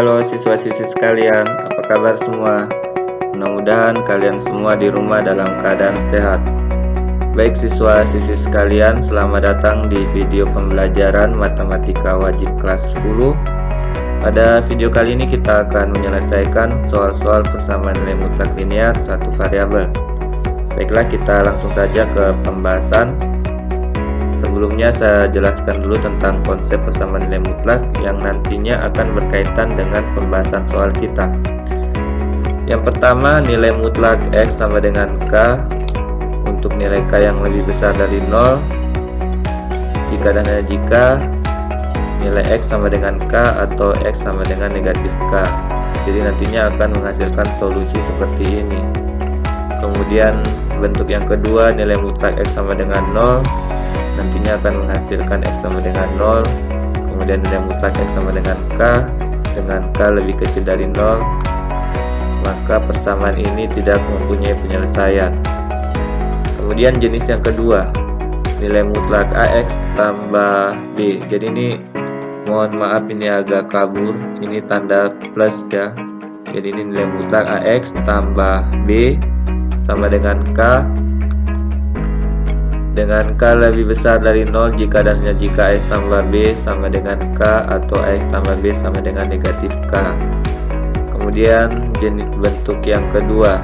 Halo siswa-siswi sekalian, apa kabar semua? Mudah-mudahan kalian semua di rumah dalam keadaan sehat. Baik siswa-siswi sekalian, selamat datang di video pembelajaran Matematika Wajib kelas 10. Pada video kali ini kita akan menyelesaikan soal-soal persamaan nilai mutlak linear satu variabel. Baiklah, kita langsung saja ke pembahasan. Sebelumnya saya jelaskan dulu tentang konsep persamaan nilai mutlak yang nantinya akan berkaitan dengan pembahasan soal kita. Yang pertama, nilai mutlak X sama dengan K untuk nilai K yang lebih besar dari 0 jika dan hanya jika nilai X sama dengan K atau X sama dengan negatif K. Jadi nantinya akan menghasilkan solusi seperti ini. Kemudian bentuk yang kedua, nilai mutlak X sama dengan 0 nantinya akan menghasilkan X sama dengan 0. Kemudian nilai mutlak X sama dengan K lebih kecil dari 0, maka persamaan ini tidak mempunyai penyelesaian. Kemudian jenis yang kedua, nilai mutlak AX tambah B. Jadi ini mohon maaf, ini agak kabur, ini tanda plus ya. Jadi ini nilai mutlak AX tambah B sama dengan K lebih besar dari 0 jika dan hanya jika X tambah B sama dengan K atau X tambah B sama dengan negatif K. Kemudian jenis bentuk yang kedua,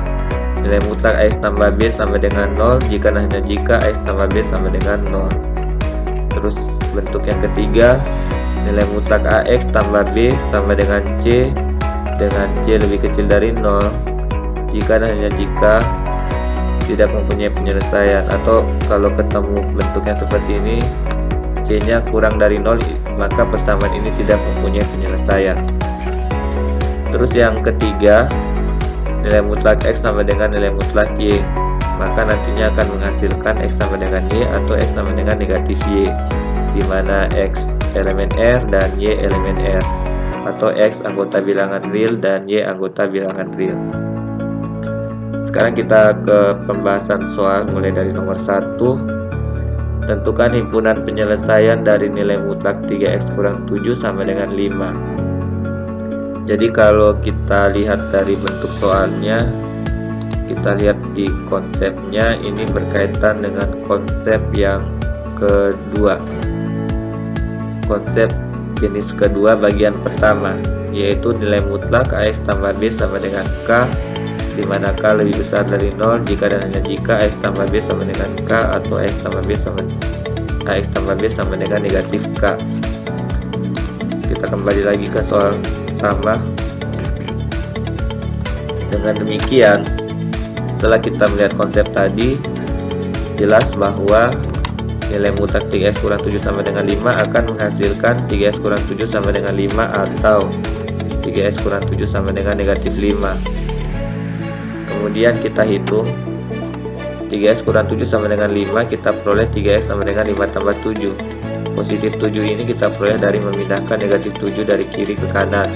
nilai mutlak X tambah B sama dengan 0 jika dan hanya jika X tambah B sama dengan 0. Terus bentuk yang ketiga, nilai mutlak AX tambah B sama dengan C lebih kecil dari 0 jika dan hanya jika tidak mempunyai penyelesaian, atau kalau ketemu bentuk yang seperti ini C nya kurang dari 0 maka persamaan ini tidak mempunyai penyelesaian. Terus yang ketiga, nilai mutlak X sama dengan nilai mutlak Y, maka nantinya akan menghasilkan X sama dengan Y atau X sama dengan negatif Y, di mana X elemen R dan Y elemen R, atau X anggota bilangan real dan Y anggota bilangan real. Sekarang kita ke pembahasan soal mulai dari nomor 1. Tentukan himpunan penyelesaian dari nilai mutlak 3x kurang 7 sama dengan 5. Jadi kalau kita lihat dari bentuk soalnya, kita lihat di konsepnya, ini berkaitan dengan konsep yang kedua. Konsep jenis kedua bagian pertama, yaitu nilai mutlak AX tambah B sama dengan K, di mana K lebih besar dari 0 jika dan hanya jika X tambah B sama dengan K atau X tambah B sama dengan negatif K. Kita kembali lagi ke soal pertama. Dengan demikian, setelah kita melihat konsep tadi, jelas bahwa nilai mutlak 3x kurang 7 sama dengan 5 akan menghasilkan 3x kurang 7 sama dengan 5 atau 3x kurang 7 sama dengan negatif 5. Kemudian kita hitung 3x kurang 7 sama dengan 5, kita peroleh 3x sama dengan 5 tambah 7. Positif 7 ini kita peroleh dari memindahkan negatif 7 dari kiri ke kanan,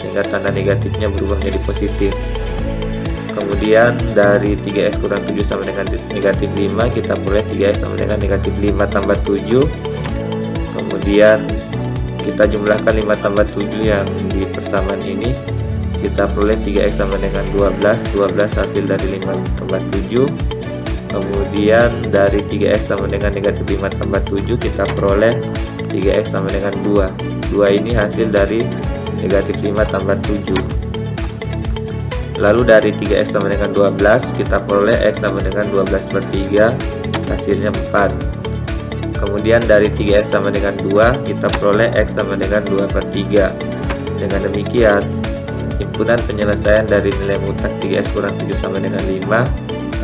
sehingga tanda negatifnya berubah menjadi positif. Kemudian dari 3x kurang 7 sama dengan negatif 5, kita peroleh 3x sama dengan negatif 5 tambah 7. Kemudian kita jumlahkan 5 tambah 7 yang di persamaan ini, kita peroleh 3x sama dengan 12 hasil dari 5 tambah 7. Kemudian dari 3x sama dengan negatif 5 tambah 7, kita peroleh 3x sama dengan 2 ini hasil dari negatif 5 tambah 7. Lalu dari 3x sama dengan 12, kita peroleh x sama dengan 12 per 3, hasilnya 4. Kemudian dari 3x sama dengan 2, kita peroleh x sama dengan 2 per 3. Dengan demikian, himpunan penyelesaian dari nilai mutlak 3x kurang 7 sama dengan 5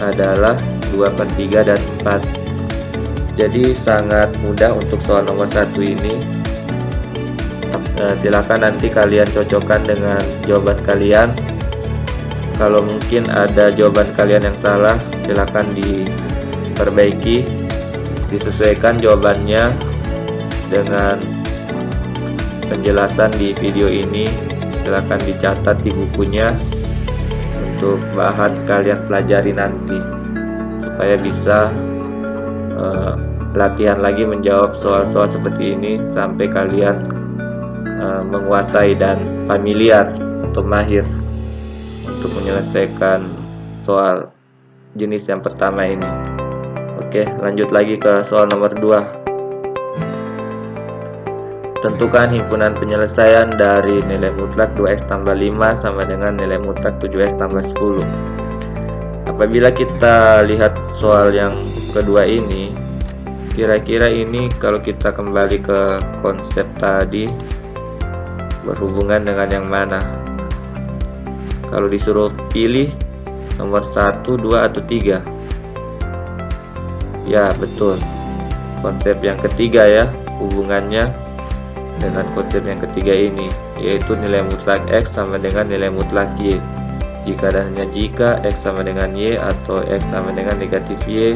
adalah 2 per 3 dan 4. Jadi sangat mudah untuk soal nomor 1 ini. Silakan nanti kalian cocokkan dengan jawaban kalian. Kalau mungkin ada jawaban kalian yang salah, silakan diperbaiki, disesuaikan jawabannya dengan penjelasan di video ini. Silakan dicatat di bukunya untuk bahan kalian pelajari nanti, supaya bisa latihan lagi menjawab soal-soal seperti ini sampai kalian menguasai dan familiar atau mahir untuk menyelesaikan soal jenis yang pertama ini. Oke, lanjut lagi ke soal nomor 2. Tentukan himpunan penyelesaian dari nilai mutlak 2x tambah 5 sama dengan nilai mutlak 7x tambah 10. Apabila kita lihat soal yang kedua ini, kira-kira ini kalau kita kembali ke konsep tadi berhubungan dengan yang mana? Kalau disuruh pilih nomor 1, 2, atau 3? Ya, betul. Konsep yang ketiga ya, hubungannya dengan konsep yang ketiga ini, yaitu nilai mutlak X sama dengan nilai mutlak Y. Jika dan hanya jika X sama dengan Y atau X sama dengan negatif Y,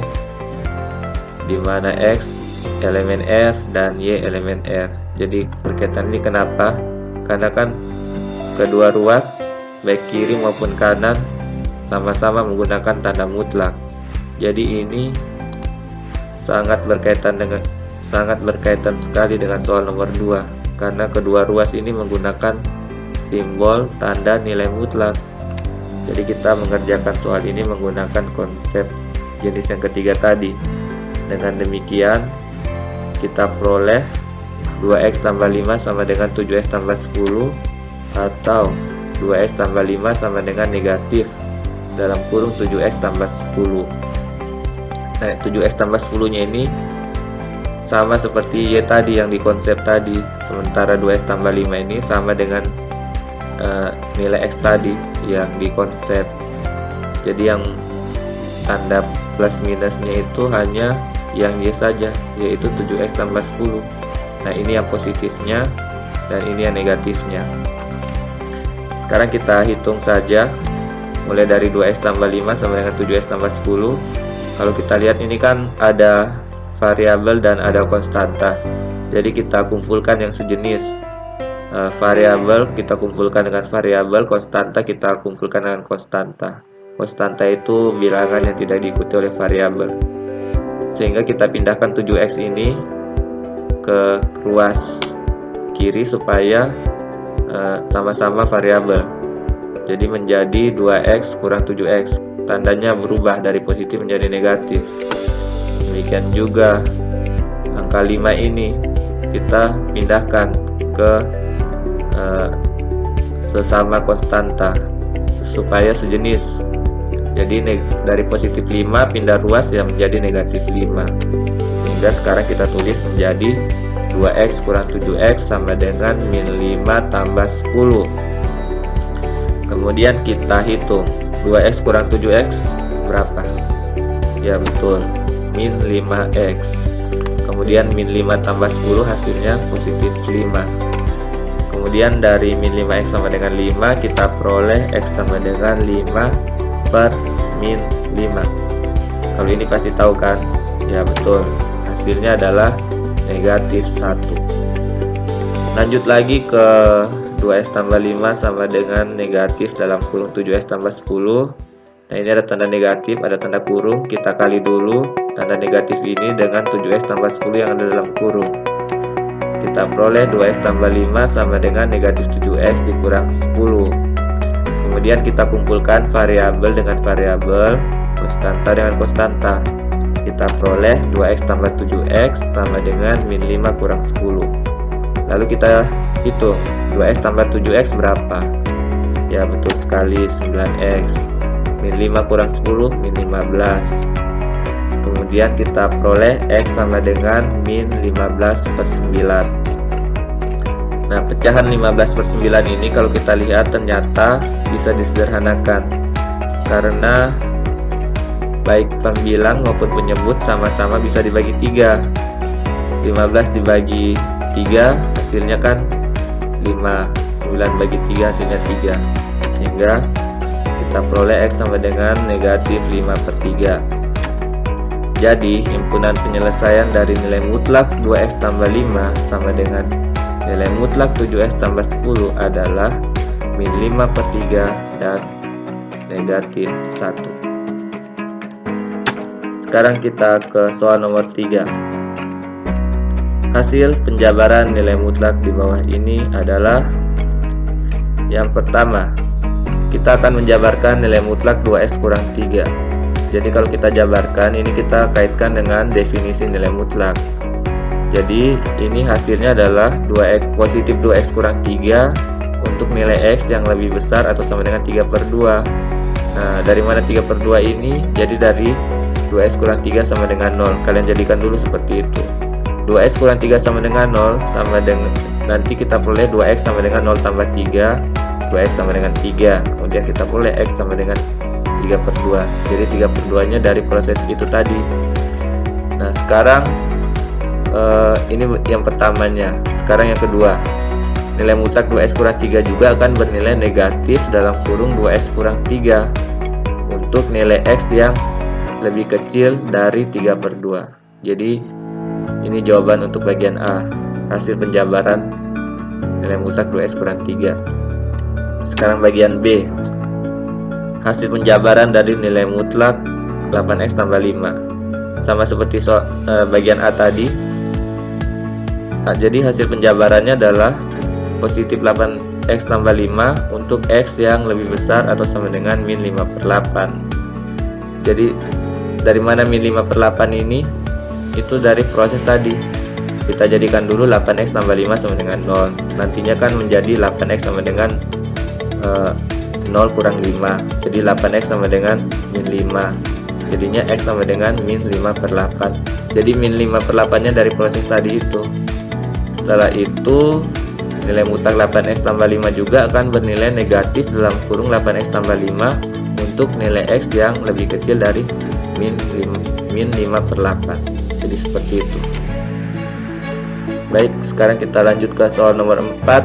di mana X elemen R dan Y elemen R. Jadi berkaitan ini kenapa? Karena kan kedua ruas baik kiri maupun kanan sama-sama menggunakan tanda mutlak. Jadi ini sangat berkaitan sekali dengan soal nomor 2, karena kedua ruas ini menggunakan simbol tanda nilai mutlak. Jadi kita mengerjakan soal ini menggunakan konsep jenis yang ketiga tadi. Dengan demikian kita peroleh 2x tambah 5 sama dengan 7x tambah 10, atau 2x tambah 5 sama dengan negatif dalam kurung 7x tambah 10. Nah, 7x tambah 10 nya ini sama seperti Y tadi yang di konsep tadi, sementara 2x tambah 5 ini sama dengan nilai X tadi yang di konsep. Jadi yang tanda plus minusnya itu hanya yang Y saja, yaitu 7x tambah 10. Nah, ini yang positifnya dan ini yang negatifnya. Sekarang kita hitung saja, mulai dari 2x tambah 5 sama dengan 7x tambah 10. Kalau kita lihat ini kan ada variabel dan ada konstanta, jadi kita kumpulkan yang sejenis. Variabel kita kumpulkan dengan variabel, konstanta kita kumpulkan dengan konstanta. Konstanta itu bilangan yang tidak diikuti oleh variabel, sehingga kita pindahkan 7x ini ke ruas kiri supaya sama-sama variabel. Jadi menjadi 2x kurang 7x, tandanya berubah dari positif menjadi negatif. Demikian juga angka 5 ini kita pindahkan ke sesama konstanta supaya sejenis. Jadi dari positif 5 pindah ruas yang menjadi negatif 5, sehingga sekarang kita tulis menjadi 2x kurang 7x sama dengan min 5 tambah 10. Kemudian kita hitung 2x kurang 7x berapa? Ya betul, min 5x. Kemudian min 5 tambah 10 hasilnya positif 5. Kemudian dari min 5x sama dengan 5 kita peroleh x sama dengan 5 per min 5. Kalau ini pasti tahu kan? Ya betul, hasilnya adalah negatif 1. Lanjut lagi ke 2x tambah 5 sama dengan negatif dalam kurung 7x tambah 10. Nah, ini ada tanda negatif, ada tanda kurung. Kita kali dulu tanda negatif ini dengan 7x tambah 10 yang ada dalam kurung. Kita peroleh 2x tambah 5 sama dengan negatif 7x dikurang 10. Kemudian kita kumpulkan variabel dengan variabel, konstanta dengan konstanta. Kita peroleh 2x tambah 7x sama dengan min 5 kurang 10. Lalu kita hitung 2x tambah 7x berapa? Ya betul sekali, 9x. Min 5 kurang 10, min 15. Kemudian kita peroleh x sama dengan min 15 per 9. Nah, pecahan 15 per 9 ini kalau kita lihat ternyata bisa disederhanakan, karena baik pembilang maupun penyebut sama-sama bisa dibagi 3. 15 dibagi 3 hasilnya kan 5, 9 bagi 3 hasilnya 3, sehingga kita peroleh x sama dengan negatif 5 per 3. Jadi himpunan penyelesaian dari nilai mutlak 2x tambah 5 sama dengan nilai mutlak 7x tambah 10 adalah min 5 per 3 dan negatif 1. Sekarang kita ke soal nomor 3. Hasil penjabaran nilai mutlak di bawah ini adalah: yang pertama, kita akan menjabarkan nilai mutlak 2x kurang 3. Jadi kalau kita jabarkan, ini kita kaitkan dengan definisi nilai mutlak. Jadi ini hasilnya adalah positif 2x kurang 3 untuk nilai x yang lebih besar atau sama dengan 3/2. Nah, dari mana 3/2 ini? Jadi dari 2x kurang 3 sama dengan 0. Kalian jadikan dulu seperti itu. 2x kurang 3 sama dengan 0 sama dengan, nanti kita peroleh 2x sama dengan 0 tambah 3, 2x sama dengan 3. Kemudian kita peroleh x sama dengan 3/2. Jadi 3/2 nya dari proses itu tadi. Nah, sekarang ini yang pertamanya. Sekarang yang kedua, nilai mutlak 2x kurang 3 juga akan bernilai negatif dalam kurung 2x kurang 3 untuk nilai x yang lebih kecil dari 3/2. Jadi ini jawaban untuk bagian A, hasil penjabaran nilai mutlak 2x kurang 3. Sekarang bagian B, hasil penjabaran dari nilai mutlak 8x tambah 5. Sama seperti bagian A tadi. Jadi hasil penjabarannya adalah positif 8x tambah 5 untuk x yang lebih besar atau sama dengan min 5/8. Jadi dari mana min 5/8 ini? Itu dari proses tadi. Kita jadikan dulu 8x tambah 5 sama dengan 0. Nantinya kan menjadi 8x sama dengan 0 kurang 5. Jadi 8x sama dengan min 5. Jadinya x sama dengan min 5/8. Jadi min 5/8 nya dari proses tadi itu. Setelah itu nilai mutlak 8x tambah 5 juga akan bernilai negatif dalam kurung 8x tambah 5 untuk nilai x yang lebih kecil dari min 5/8. Jadi seperti itu. Baik, sekarang kita lanjut ke soal nomor 4.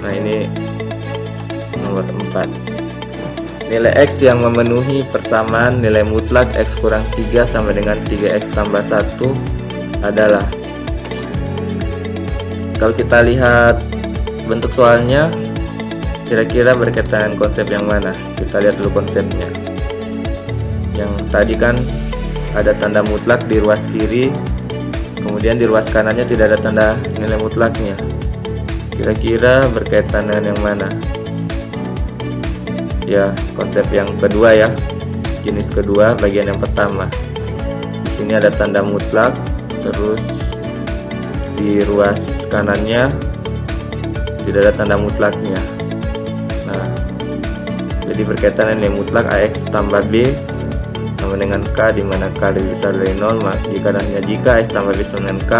Nah, ini nomor 4. Nilai x yang memenuhi persamaan nilai mutlak x kurang 3 sama dengan 3x tambah 1 adalah. Kalau kita lihat bentuk soalnya, kira-kira berkaitan dengan konsep yang mana? Kita lihat dulu konsepnya. Yang tadi kan ada tanda mutlak di ruas kiri, kemudian di ruas kanannya tidak ada tanda nilai mutlaknya. Kira-kira berkaitan dengan yang mana? Ya, konsep yang kedua ya, jenis kedua, bagian yang pertama. Di sini ada tanda mutlak, terus di ruas kanannya tidak ada tanda mutlaknya. Nah, jadi berkaitan dengan nilai mutlak AX tambah B sama dengan K, di mana K lebih besar dari 0, jika dan hanya jika X tambah B sama dengan K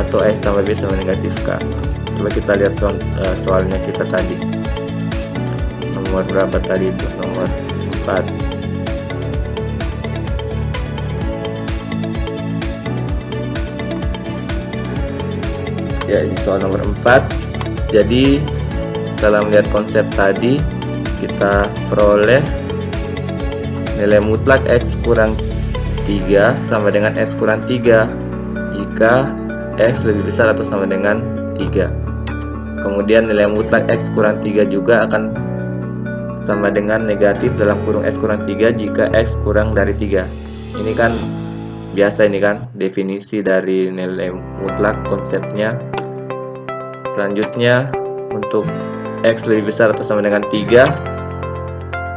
atau X tambah B sama negatif K. Coba kita lihat soalnya kita tadi. Nomor berapa tadi itu? Nomor 4. Ya, ini soal nomor 4. Jadi setelah melihat konsep tadi, kita peroleh nilai mutlak x kurang 3 sama dengan x kurang 3 jika x lebih besar atau sama dengan 3. Kemudian nilai mutlak x kurang 3 juga akan sama dengan negatif dalam kurung x kurang 3 jika x kurang dari 3. Ini kan biasa, ini kan definisi dari nilai mutlak, konsepnya. Selanjutnya untuk x lebih besar atau sama dengan 3,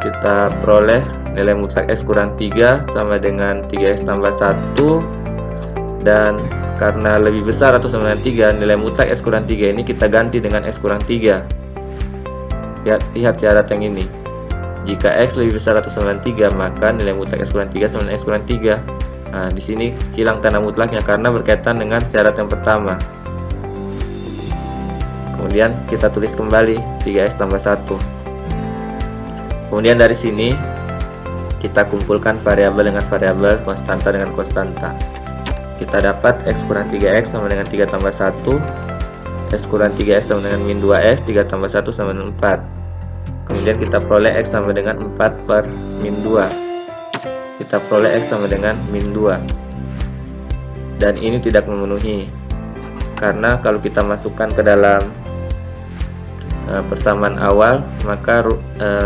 kita peroleh nilai mutlak x kurang 3 sama dengan 3x tambah 1, dan karena lebih besar atau sama dengan 3, nilai mutlak x kurang 3 ini kita ganti dengan x kurang 3. Lihat syarat yang ini. Jika x lebih besar atau sama dengan 3, maka nilai mutlak x kurang 3 sama dengan x kurang 3. Nah, di sini hilang tanda mutlaknya karena berkaitan dengan syarat yang pertama. Kemudian kita tulis kembali 3x tambah 1. Kemudian dari sini kita kumpulkan variabel dengan variabel, konstanta dengan konstanta. Kita dapat x kurang 3x sama dengan 3 tambah 1, x kurang 3x sama dengan min 2x, 3 tambah 1 sama dengan 4. Kemudian kita peroleh x sama dengan 4 per min 2. Kita peroleh x sama dengan min 2. Dan ini tidak memenuhi, karena kalau kita masukkan ke dalam persamaan awal, maka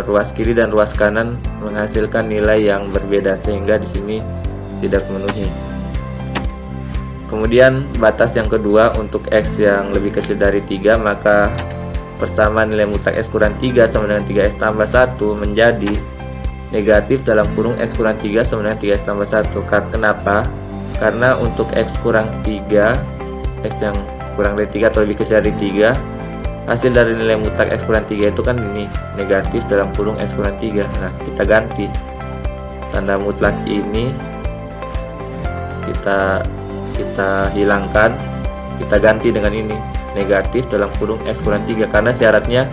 ruas kiri dan ruas kanan menghasilkan nilai yang berbeda, sehingga di sini tidak memenuhi. Kemudian batas yang kedua untuk X yang lebih kecil dari 3, maka persamaan nilai mutlak X kurang 3 sama dengan 3X tambah 1 menjadi negatif dalam kurung X kurang 3 sama dengan 3X tambah 1. Kenapa? Karena untuk X kurang 3, X yang kurang dari 3 atau lebih kecil dari 3, hasil dari nilai mutlak X kurang 3 itu kan ini negatif dalam kurung X kurang 3. Nah, kita ganti tanda mutlak ini, kita hilangkan, kita ganti dengan ini negatif dalam kurung X kurang 3 karena syaratnya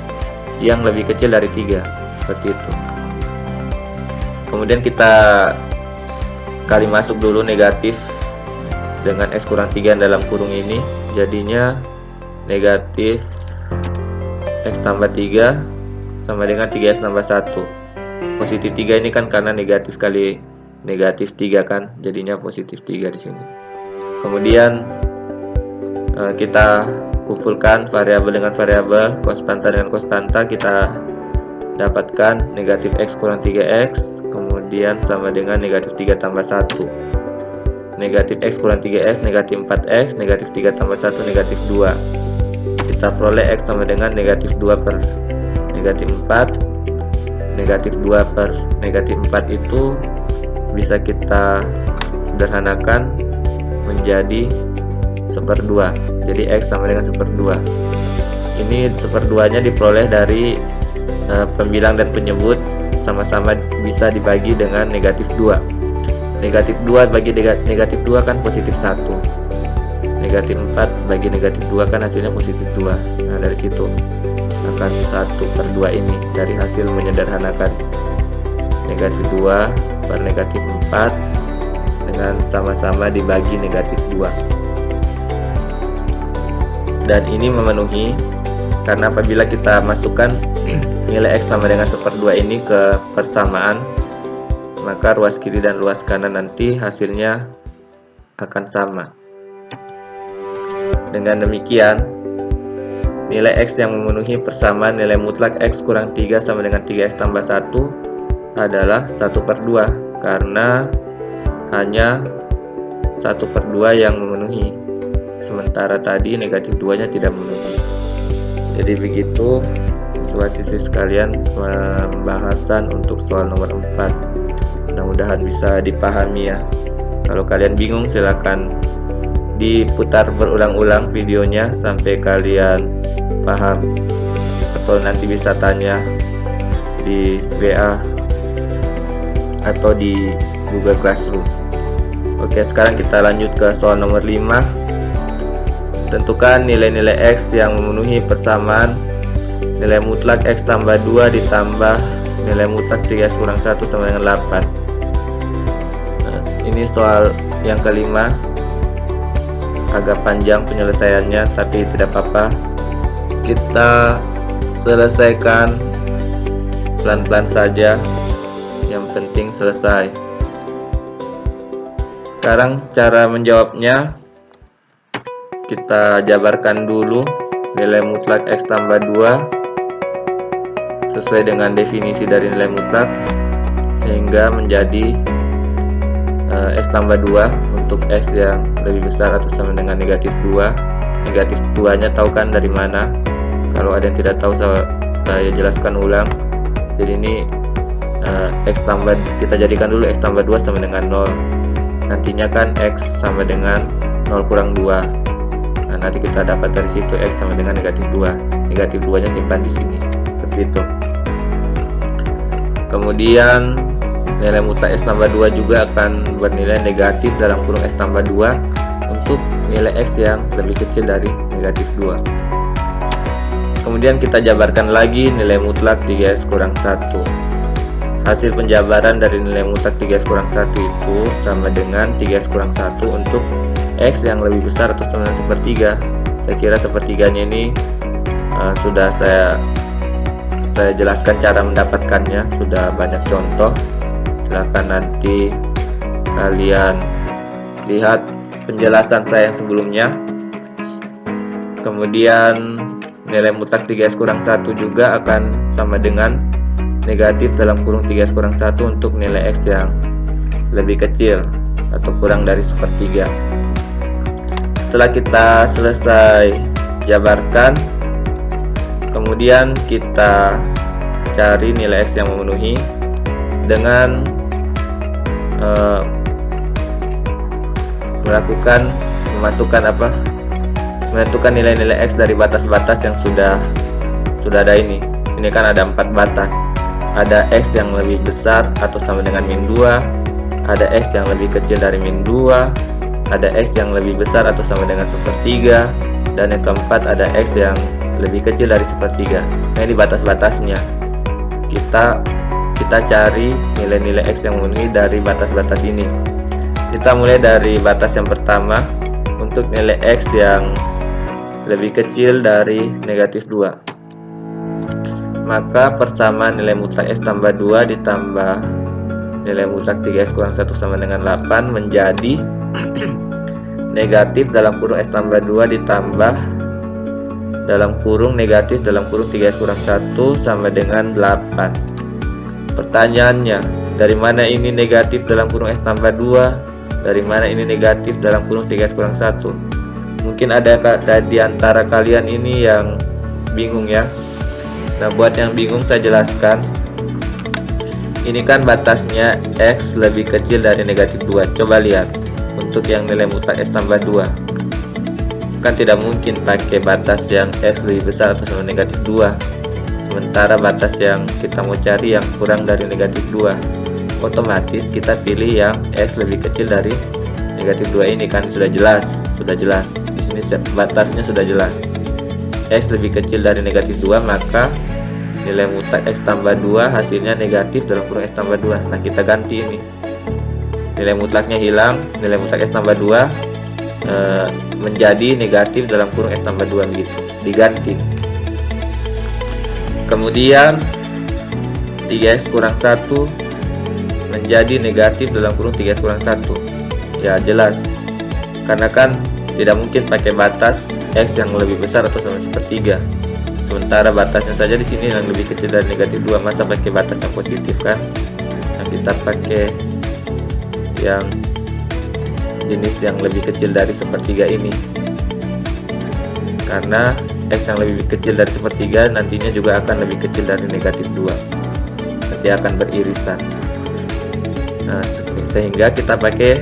yang lebih kecil dari 3, seperti itu. Kemudian kita kali masuk dulu negatif dengan X kurang 3 dalam kurung ini, jadinya negatif X tambah 3 sama dengan 3X tambah 1. Positif 3 ini kan karena negatif kali negatif 3 kan, jadinya positif 3 di sini. Kemudian kita kumpulkan variabel dengan variabel, konstanta dengan konstanta, kita dapatkan negatif X kurang 3X kemudian sama dengan negatif 3 tambah 1. Negatif X kurang 3X, negatif 4X, negatif 3 tambah 1, negatif 2. Kita peroleh X sama dengan negatif 2 per negatif 4. Negatif 2 per negatif 4 itu bisa kita sederhanakan menjadi 1/2. Jadi X sama dengan 1/2. Ini 1/2 nya diperoleh dari pembilang dan penyebut sama-sama bisa dibagi dengan negatif 2. Negatif 2 bagi negatif 2 kan positif 1. Negatif 4 bagi negatif 2 kan hasilnya positif 2. Nah, dari situ maka 1/2 ini dari hasil menyederhanakan negatif 2 per negatif 4 dengan sama-sama dibagi negatif 2. Dan ini memenuhi karena apabila kita masukkan nilai X sama dengan 1/2 ini ke persamaan, maka ruas kiri dan ruas kanan nanti hasilnya akan sama. Dengan demikian, nilai X yang memenuhi persamaan nilai mutlak X kurang 3 sama dengan 3X tambah 1 adalah 1/2 karena hanya 1/2 yang memenuhi, sementara tadi negatif 2 nya tidak memenuhi. Jadi begitu siswa-siswi sekalian pembahasan untuk soal nomor 4. Mudah-mudahan bisa dipahami ya. Kalau kalian bingung silakan diputar berulang-ulang videonya sampai kalian paham, atau nanti bisa tanya di WA atau di Google Classroom. Oke, sekarang kita lanjut ke soal nomor 5. Tentukan nilai-nilai X yang memenuhi persamaan nilai mutlak X tambah 2 ditambah nilai mutlak 3X kurang 1 sama dengan 8. Nah, ini soal yang kelima, agak panjang penyelesaiannya, tapi tidak apa-apa, kita selesaikan pelan-pelan saja, yang penting selesai. Sekarang cara menjawabnya, kita jabarkan dulu nilai mutlak X tambah 2 sesuai dengan definisi dari nilai mutlak, sehingga menjadi X tambah 2 untuk X yang lebih besar atau sama dengan negatif 2. Negatif 2 nya tahu kan dari mana? Kalau ada yang tidak tahu, saya jelaskan ulang. Jadi ini X tambah, kita jadikan dulu X tambah 2 sama dengan 0. Nantinya kan X sama dengan 0 kurang 2. Nah, nanti kita dapat dari situ X sama dengan negatif 2. Negatif 2 nya simpan di sini, seperti itu. Kemudian nilai mutlak X tambah 2 juga akan bernilai negatif dalam kurung X tambah 2 untuk nilai X yang lebih kecil dari negatif 2. Kemudian kita jabarkan lagi nilai mutlak 3X kurang 1. Hasil penjabaran dari nilai mutlak 3X kurang 1 itu sama dengan 3X kurang 1 untuk X yang lebih besar atau sama dengan 1/3. Saya kira 1/3-nya ini sudah saya jelaskan cara mendapatkannya, sudah banyak contoh. Silahkan nanti kalian lihat penjelasan saya yang sebelumnya. Kemudian nilai mutlak 3X kurang 1 juga akan sama dengan negatif dalam kurung 3X kurang 1 untuk nilai X yang lebih kecil atau kurang dari 1/3. Setelah kita selesai jabarkan, kemudian kita cari nilai X yang memenuhi dengan menentukan nilai-nilai X dari batas-batas yang sudah ada ini. Sini kan ada 4 batas. Ada X yang lebih besar atau sama dengan min 2, ada X yang lebih kecil dari min 2, ada X yang lebih besar atau sama dengan 1/3, dan yang keempat ada X yang lebih kecil dari 1/3. Nah, ini batas-batasnya. Kita cari nilai-nilai X yang memenuhi dari batas-batas ini. Kita mulai dari batas yang pertama. Untuk nilai X yang lebih kecil dari negatif 2, maka persamaan nilai mutlak X tambah 2 ditambah nilai mutlak 3X kurang 1 sama dengan 8 menjadi negatif dalam kurung X tambah 2 ditambah dalam kurung negatif dalam kurung 3X kurang 1 sama dengan 8. Pertanyaannya, dari mana ini negatif dalam kurung X tambah 2? Dari mana ini negatif dalam kurung 3X kurang 1? Mungkin ada di antara kalian ini yang bingung ya. Nah, buat yang bingung saya jelaskan. Ini kan batasnya X lebih kecil dari negatif 2. Coba lihat. Untuk yang nilai mutlak X tambah 2, kan tidak mungkin pakai batas yang X lebih besar atau sama negatif 2. Sementara batas yang kita mau cari yang kurang dari negatif 2, otomatis kita pilih yang X lebih kecil dari negatif 2 ini, kan sudah jelas. Di sini batasnya sudah jelas. X lebih kecil dari negatif 2, maka nilai mutlak X tambah 2 hasilnya negatif dalam kurung X tambah 2. Nah, kita ganti ini. Nilai mutlaknya hilang, nilai mutlak X tambah 2 menjadi negatif dalam kurung X tambah 2 begitu. Diganti. Kemudian 3X kurang 1 menjadi negatif dalam kurung 3X kurang 1. Ya, jelas. Karena kan tidak mungkin pakai batas X yang lebih besar atau sama 1/3. Sementara batasnya saja di sini yang lebih kecil dari negatif 2, masa pakai batas yang positif kan? Nah, kita pakai yang jenis yang lebih kecil dari 1/3 ini. Karena X yang lebih kecil dari 1/3 nantinya juga akan lebih kecil dari negatif 2. Nanti akan beririsan. Nah, sehingga kita pakai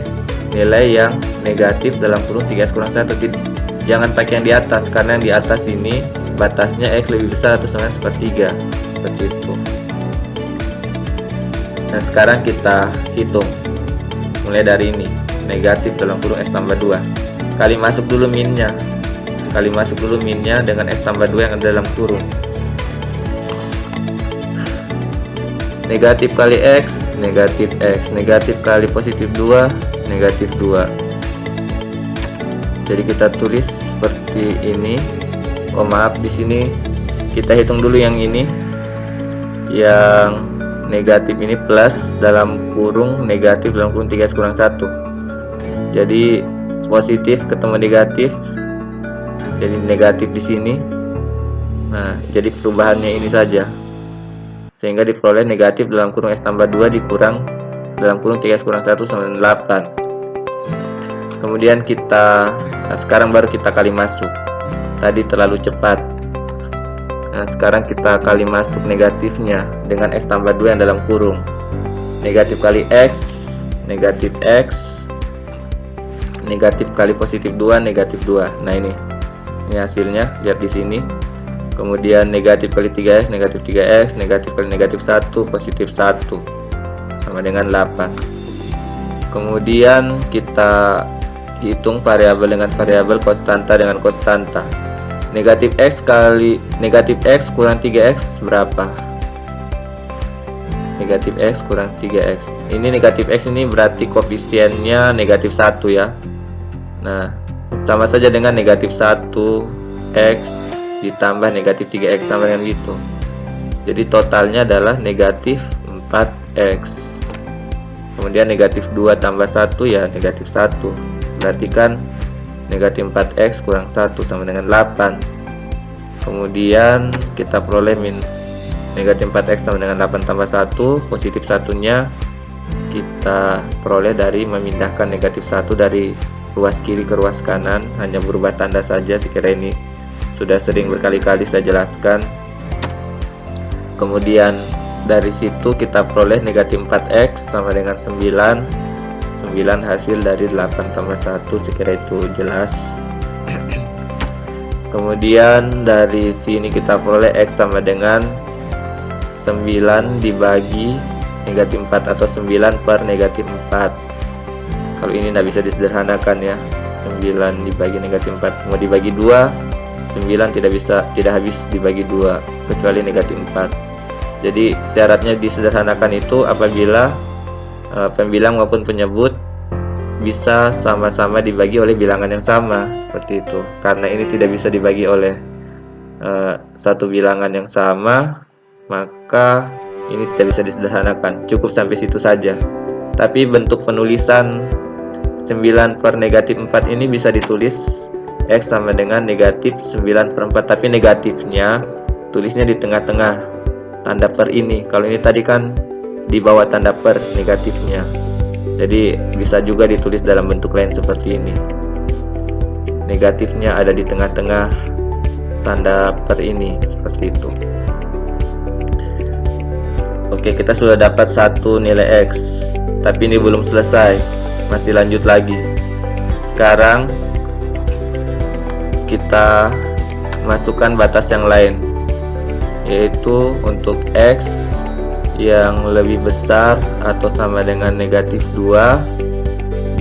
nilai yang negatif dalam kurung 3X kurang 1. Jangan pakai yang di atas, karena yang di atas ini batasnya X lebih besar atau sama 1/3. Seperti itu. Nah, sekarang kita hitung. Mulai dari ini, negatif dalam kurung X tambah 2. Kali masuk dulu minnya. Dengan X tambah 2 yang ada dalam kurung. Negatif kali X, negatif X. Negatif kali positif 2, negatif 2. Jadi kita tulis seperti ini. Oh, maaf, di sini kita hitung dulu yang ini. Yang negatif ini plus dalam kurung negatif dalam kurung 3X kurang 1. Jadi positif ketemu negatif, jadi negatif di sini. Nah, jadi perubahannya ini saja, sehingga diperoleh negatif dalam kurung X tambah 2 dikurang dalam kurung 3X kurang 1 sama dengan 8. Kemudian sekarang baru kita kali masuk. Tadi terlalu cepat. Nah, sekarang kita kali masuk negatifnya dengan X tambah 2 yang dalam kurung. Negatif kali X, negatif X, negatif kali positif 2, negatif 2. Nah, ini hasilnya, lihat di sini. Kemudian negatif kali 3X, negatif 3X, negatif kali negatif 1, positif 1 sama dengan 8. Kemudian kita hitung variabel dengan variabel, konstanta dengan konstanta. Negatif X kali negatif X kurang 3X berapa? Negatif X kurang 3X. Ini negatif X ini berarti koefisiennya negatif 1 ya. Nah, sama saja dengan negatif 1X ditambah negatif 3X sama dengan gitu. Jadi totalnya adalah negatif 4X. Kemudian negatif 2 tambah 1 ya negatif 1. Berarti kan negatif 4X kurang 1 sama dengan 8. Kemudian kita peroleh negatif 4X sama dengan 8 tambah 1. Positif 1 nya kita peroleh dari memindahkan negatif 1 dari ruas kiri ke ruas kanan, hanya berubah tanda saja. Sekira ini sudah sering berkali-kali saya jelaskan. Kemudian dari situ kita peroleh negatif 4x sama dengan 9. 9 hasil dari 8 tambah 1, sekira itu jelas. Kemudian dari sini kita peroleh x sama dengan 9 dibagi negatif 4 atau 9 per negatif 4. Kalau ini tidak bisa disederhanakan ya. 9 dibagi negatif 4 mau dibagi 2, 9 tidak habis dibagi 2 kecuali negatif 4. Jadi syaratnya disederhanakan itu apabila pembilang maupun penyebut bisa sama-sama dibagi oleh bilangan yang sama, seperti itu. Karena ini tidak bisa dibagi oleh satu bilangan yang sama, maka ini tidak bisa disederhanakan, cukup sampai situ saja. Tapi bentuk penulisan 9 per negatif 4 ini bisa ditulis x sama dengan negatif 9 per 4, tapi negatifnya tulisnya di tengah-tengah tanda per ini. Kalau ini tadi kan di bawah tanda per negatifnya, jadi bisa juga ditulis dalam bentuk lain seperti ini. Negatifnya ada di tengah-tengah tanda per ini, seperti itu. Oke, kita sudah dapat satu nilai x, tapi ini belum selesai, masih lanjut lagi. Sekarang kita masukkan batas yang lain, yaitu untuk x yang lebih besar atau sama dengan negatif 2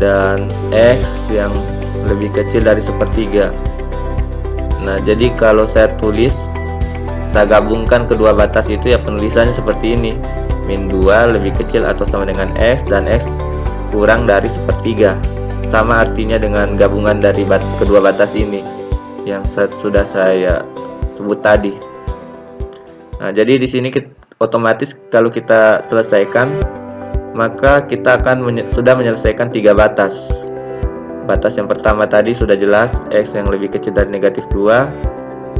dan x yang lebih kecil dari sepertiga. Nah, jadi kalau saya tulis, saya gabungkan kedua batas itu ya penulisannya seperti ini. Min 2 lebih kecil atau sama dengan x dan x kurang dari sepertiga. Sama artinya dengan gabungan dari kedua batas ini yang sudah saya sebut tadi. Nah, jadi di sini otomatis kalau kita selesaikan, maka kita akan sudah menyelesaikan 3 batas. Batas yang pertama tadi sudah jelas, x yang lebih kecil dari negatif 2.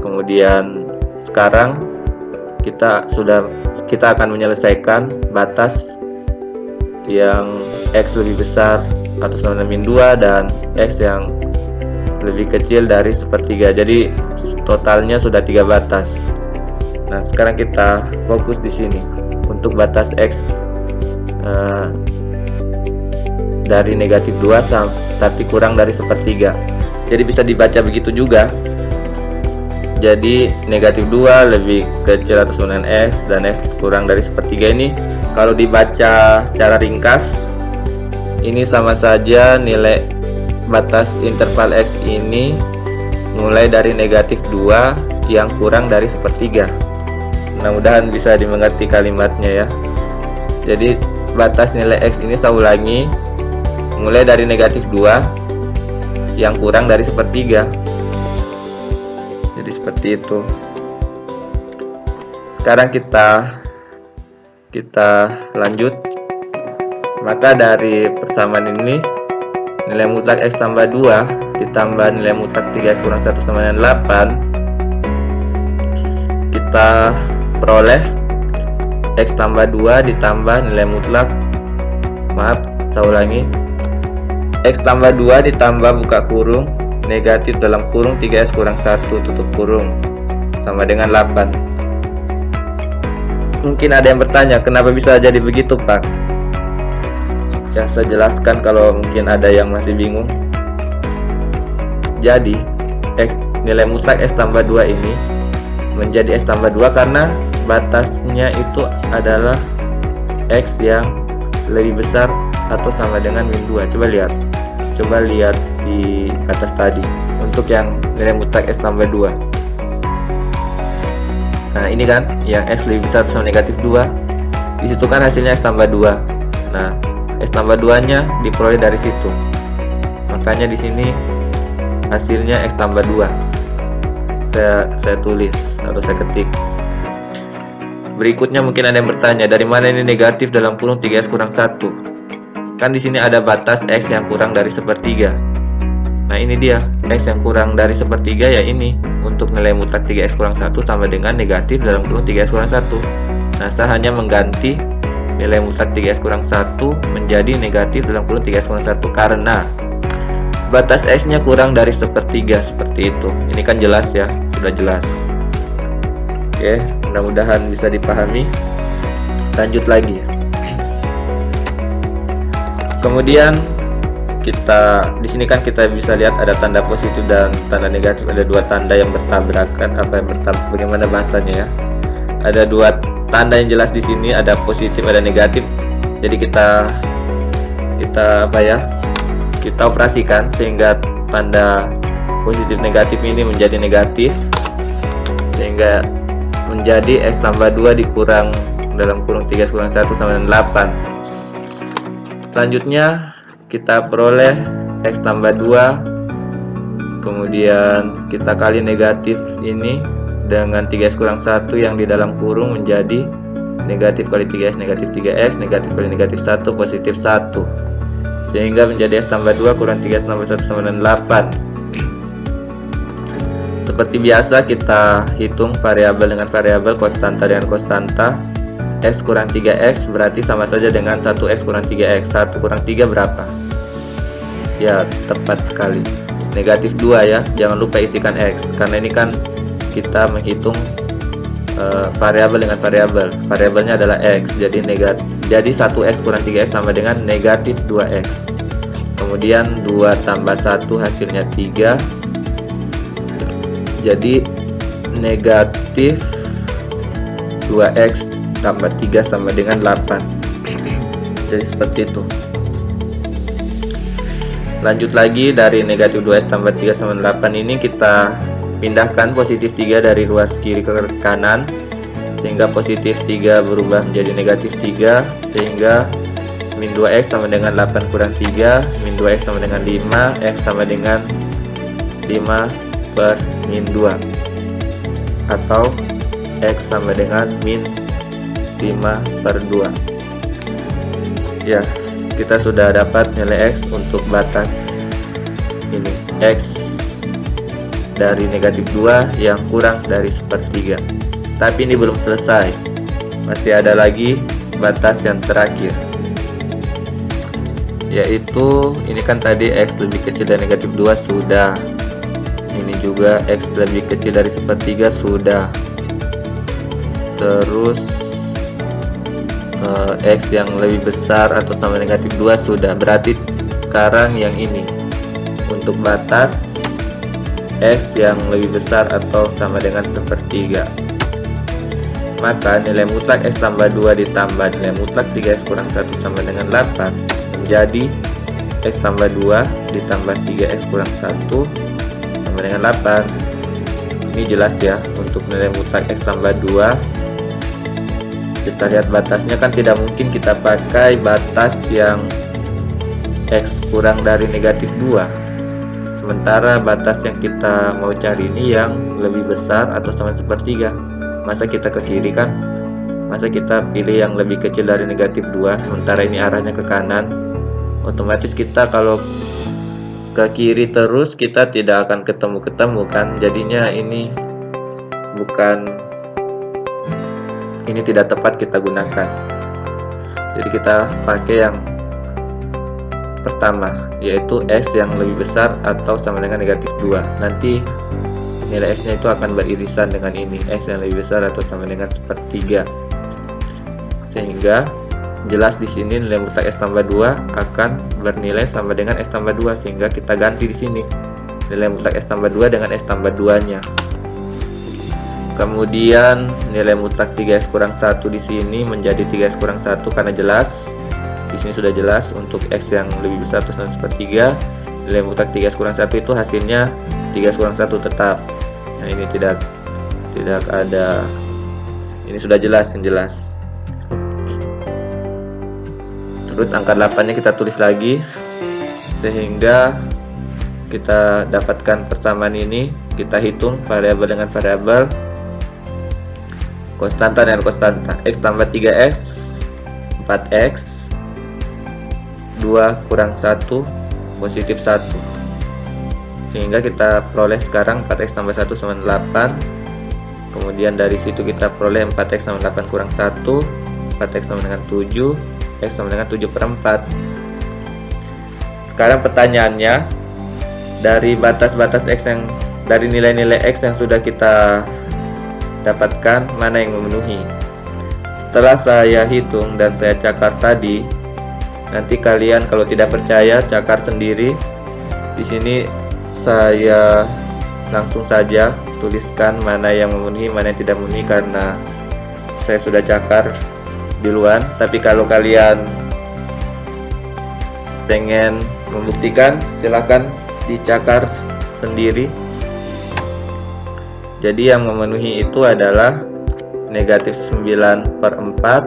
Kemudian sekarang kita akan menyelesaikan batas yang x lebih besar atau sama dengan min 2 dan x yang lebih kecil dari sepertiga. Jadi totalnya sudah 3 batas. Nah, sekarang kita fokus di sini untuk batas x dari negatif 2 tapi kurang dari sepertiga. Jadi bisa dibaca begitu juga. Jadi negatif 2 lebih kecil atau sama dengan x dan x kurang dari sepertiga ini kalau dibaca secara ringkas, ini sama saja nilai batas interval x ini mulai dari negatif 2 yang kurang dari sepertiga. Mudah-mudahan bisa dimengerti kalimatnya ya. Jadi batas nilai x ini saya ulangi, mulai dari negatif 2 yang kurang dari sepertiga. Jadi seperti itu. Sekarang kita lanjut. Maka dari persamaan ini nilai mutlak x tambah 2 ditambah nilai mutlak 3x kurang 1 sama dengan 8, kita peroleh x tambah 2 ditambah nilai mutlak, saya ulangi, x tambah 2 ditambah buka kurung negatif dalam kurung 3x kurang 1 tutup kurung sama dengan 8. Mungkin ada yang bertanya, kenapa bisa jadi begitu, Pak? Ya, saya jelaskan kalau mungkin ada yang masih bingung. Jadi nilai mutlak x tambah 2 ini menjadi x tambah 2 karena batasnya itu adalah x yang lebih besar atau sama dengan min 2. Coba lihat di atas tadi untuk yang nilai mutlak x tambah 2. Nah, ini kan yang x lebih besar atau sama negatif 2. Di situ kan hasilnya x tambah 2. Nah, x tambah 2-nya diperoleh dari situ. Makanya di sini hasilnya x tambah 2. Saya tulis atau saya ketik. Berikutnya mungkin ada yang bertanya, dari mana ini negatif dalam kurung 3x kurang 1? Kan di sini ada batas x yang kurang dari sepertiga. Nah, ini dia x yang kurang dari sepertiga, ya ini untuk nilai mutlak 3x kurang 1 sama dengan negatif dalam kurung 3x kurang 1. Nah, saya hanya mengganti nilai mutlak 3x kurang 1 menjadi negatif dalam kurung 3x kurang 1 karena batas X nya kurang dari 1/3 seperti itu. Ini kan jelas ya, sudah jelas. Oke, mudah-mudahan bisa dipahami. Lanjut lagi. Kemudian kita di sini kan kita bisa lihat ada tanda positif dan tanda negatif, ada dua tanda yang bertabrakan. Bagaimana bahasanya ya? Ada dua tanda yang jelas di sini, ada positif, ada negatif. Jadi kita kita operasikan sehingga tanda positif negatif ini menjadi negatif, sehingga menjadi X tambah 2 dikurang dalam kurung 3 kurang 1 sama dengan 8. Selanjutnya kita peroleh X tambah 2, kemudian kita kali negatif ini dengan 3x kurang 1 yang di dalam kurung menjadi negatif kali 3x negatif 3x, negatif kali negatif 1 positif 1, sehingga menjadi X tambah 2 kurang 3x tambah 1 sama dengan 8. Seperti biasa kita hitung variabel dengan variabel, konstanta dengan konstanta. X kurang 3x berarti sama saja dengan 1x kurang 3x. 1 kurang 3 berapa? Ya, tepat sekali, negatif 2 ya. Jangan lupa isikan x, karena ini kan kita menghitung variabel dengan variabel. Variabelnya adalah x, jadi 1x kurang 3x sama dengan negatif 2x. Kemudian 2 tambah 1 hasilnya 3, jadi negatif 2x tambah 3 sama dengan 8. Jadi seperti itu. Lanjut lagi, dari negatif 2x tambah 3 sama 8 ini kita pindahkan positif 3 dari ruas kiri ke kanan, sehingga positif 3 berubah menjadi negatif 3, sehingga min 2x sama dengan 8 kurang 3, min 2x sama dengan 5, x sama dengan 5 per min 2, atau x sama dengan min 5 per 2. Ya, kita sudah dapat nilai x untuk batas ini, x dari negatif 2 yang kurang dari 1/3. Tapi ini belum selesai, masih ada lagi batas yang terakhir, yaitu ini kan tadi x lebih kecil dari negatif 2 sudah, ini juga x lebih kecil dari 1/3 sudah, terus x yang lebih besar atau sama negatif 2 sudah. Berarti sekarang yang ini untuk batas x yang lebih besar atau sama dengan 1/3, maka nilai mutlak x tambah 2 ditambah nilai mutlak 3x kurang 1 sama dengan 8 menjadi x tambah 2 ditambah 3x kurang 1 sama dengan 8. Ini jelas ya, untuk nilai mutlak x tambah 2 kita lihat batasnya kan tidak mungkin kita pakai batas yang x kurang dari negatif 2, sementara batas yang kita mau cari ini yang lebih besar atau sama 1/3. Masa kita ke kiri kan? Masa kita pilih yang lebih kecil dari negatif 2, sementara ini arahnya ke kanan? Otomatis kita kalau ke kiri terus kita tidak akan ketemu kan? Jadinya ini tidak tepat kita gunakan. Jadi kita pakai yang pertama, yaitu x yang lebih besar atau sama dengan negatif 2. Nanti nilai x nya itu akan beririsan dengan ini, x yang lebih besar atau sama dengan 1/3. Sehingga jelas di sini nilai mutlak x tambah 2 akan bernilai sama dengan x tambah 2, sehingga kita ganti di sini nilai mutlak x tambah 2 dengan x tambah 2 nya. Kemudian nilai mutlak 3x kurang 1 di sini menjadi 3x kurang 1 karena jelas di sini sudah jelas untuk x yang lebih besar atau sama 1/3. Nilai mutlak 3x kurang 1 itu hasilnya 3x kurang 1 tetap. Nah, ini tidak ada, ini sudah jelas, yang jelas. Terus angka 8 nya kita tulis lagi sehingga kita dapatkan persamaan ini. Kita hitung variabel dengan variabel, konstanta dengan konstanta. X tambah 3x 4x, 2 kurang 1 positif 1, sehingga kita peroleh sekarang 4x tambah 1 sama 8. Kemudian dari situ kita peroleh 4x sama 8 kurang 1, 4x sama dengan 7, x sama dengan 7/4. Sekarang pertanyaannya, dari batas-batas X yang dari nilai-nilai X yang sudah kita dapatkan mana yang memenuhi. Setelah saya hitung dan saya cakar tadi, nanti kalian kalau tidak percaya cakar sendiri. Di sini saya langsung saja tuliskan mana yang memenuhi, mana yang tidak memenuhi karena saya sudah cakar duluan. Tapi kalau kalian pengen membuktikan, silahkan dicakar sendiri. Jadi yang memenuhi itu adalah negatif 9/4,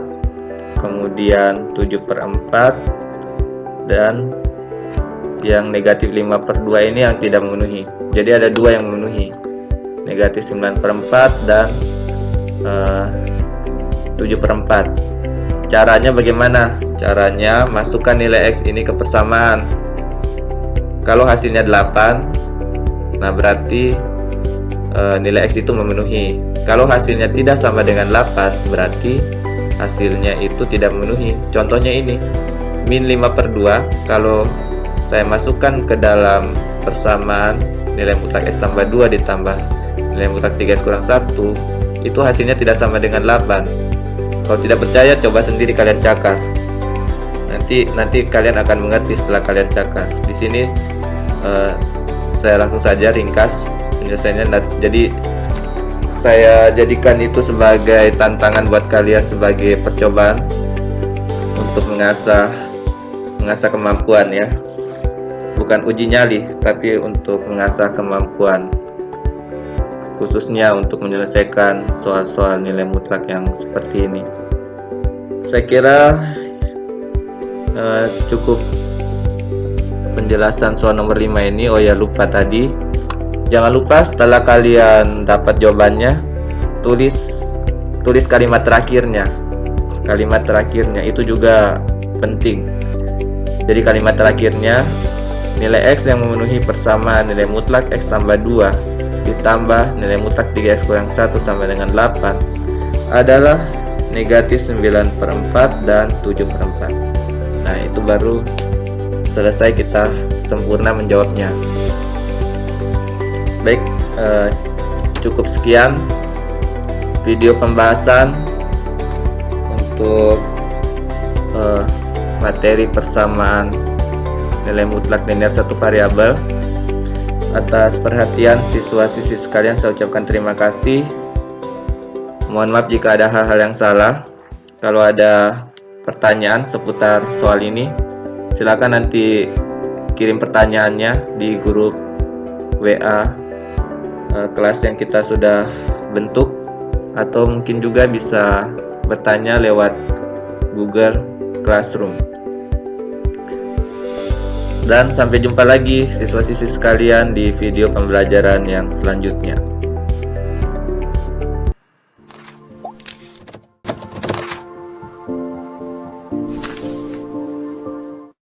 kemudian 7/4, dan yang negatif 5/2 ini yang tidak memenuhi. Jadi ada dua yang memenuhi, negatif 9/4 dan 7/4. Caranya bagaimana? Caranya masukkan nilai X ini ke persamaan. Kalau hasilnya 8, nah berarti nilai X itu memenuhi. Kalau hasilnya tidak sama dengan 8, berarti hasilnya itu tidak memenuhi. Contohnya ini, min 5/2, kalau saya masukkan ke dalam persamaan nilai mutlak X tambah 2 ditambah nilai mutlak 3X kurang 1, itu hasilnya tidak sama dengan 8. Kalau tidak percaya, coba sendiri kalian cakar. Nanti kalian akan mengerti setelah kalian cakar. Di sini saya langsung saja ringkas penyelesaiannya. Jadi saya jadikan itu sebagai tantangan buat kalian, sebagai percobaan untuk mengasah kemampuan ya. Bukan uji nyali, tapi untuk mengasah kemampuan, khususnya untuk menyelesaikan soal-soal nilai mutlak yang seperti ini. Saya kira cukup penjelasan soal nomor 5 ini. Oh ya, lupa tadi, jangan lupa setelah kalian dapat jawabannya, tulis kalimat terakhirnya. Kalimat terakhirnya itu juga penting. Jadi kalimat terakhirnya, nilai X yang memenuhi persamaan nilai mutlak X tambah 2 ditambah nilai mutlak 3X kurang 1 sama dengan 8 adalah negatif 9/4 dan 7/4. Nah, itu baru selesai, kita sempurna menjawabnya. Baik, cukup sekian video pembahasan untuk materi persamaan nilai mutlak linear satu variabel. Atas perhatian siswa-siswi sekalian, saya ucapkan terima kasih. Mohon maaf jika ada hal-hal yang salah. Kalau ada pertanyaan seputar soal ini, silakan nanti kirim pertanyaannya di grup WA kelas yang kita sudah bentuk, atau mungkin juga bisa bertanya lewat Google Classroom. Dan sampai jumpa lagi siswa-siswi sekalian di video pembelajaran yang selanjutnya.